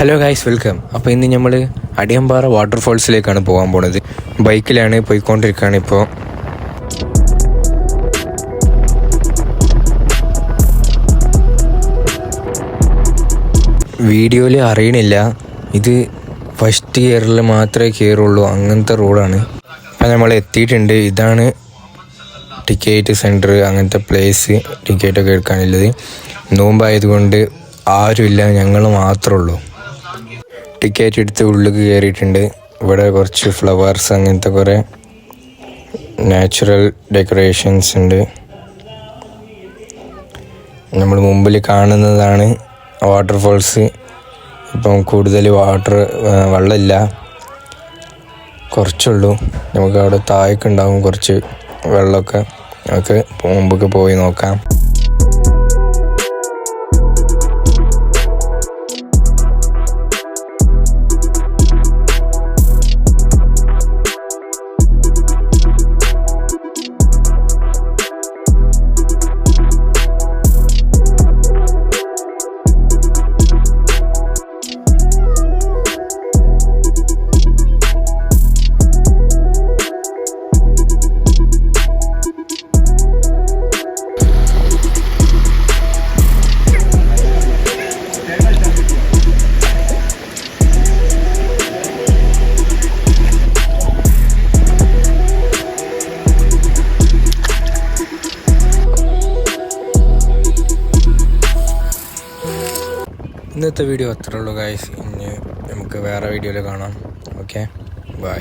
Hello guys, welcome. അപ്പോൾ ഇന്ന് നമ്മൾ അടിയമ്പാറ വാട്ടർഫോൾസിലേക്കാണ് പോകാൻ പോണത്. ബൈക്കിലാണ് പോയിക്കൊണ്ടിരിക്കുകയാണ് ഇപ്പോൾ. വീഡിയോയിൽ അറിയണില്ല, ഇത് ഫസ്റ്റ് ഗിയറിൽ മാത്രമേ കയറുള്ളൂ, അങ്ങനത്തെ റോഡാണ്. അപ്പോൾ നമ്മൾ എത്തിയിട്ടുണ്ട്. ഇതാണ് ടിക്കറ്റ് സെൻറ്റർ, അങ്ങനത്തെ പ്ലേസ് ടിക്കറ്റൊക്കെ എടുക്കാനുള്ളത്. നോമ്പായതുകൊണ്ട് ആരുമില്ല, ഞങ്ങൾ മാത്രമേ ഉള്ളൂ. ടിക്കറ്റ് എടുത്ത് ഉള്ളിൽ കയറിയിട്ടുണ്ട്. ഇവിടെ കുറച്ച് ഫ്ലവേഴ്സ്, അങ്ങനത്തെ കുറേ നാച്ചുറൽ ഡെക്കറേഷൻസ് ഉണ്ട്. നമ്മൾ മുമ്പിൽ കാണുന്നതാണ് വാട്ടർഫോൾസ്. ഇപ്പം കൂടുതൽ വെള്ളമില്ല, കുറച്ചുള്ളൂ. നമുക്ക് അവിടെ താഴേക്കുണ്ടാവും കുറച്ച് വെള്ളമൊക്കെ. നമുക്ക് മുമ്പൊക്കെ പോയി നോക്കാം. ഇന്നത്തെ വീഡിയോ അത്രേ ഉള്ളൂ ഗൈസ്. ഇനി നമുക്ക് വേറെ വീഡിയോയിൽ കാണാം. Okay, by.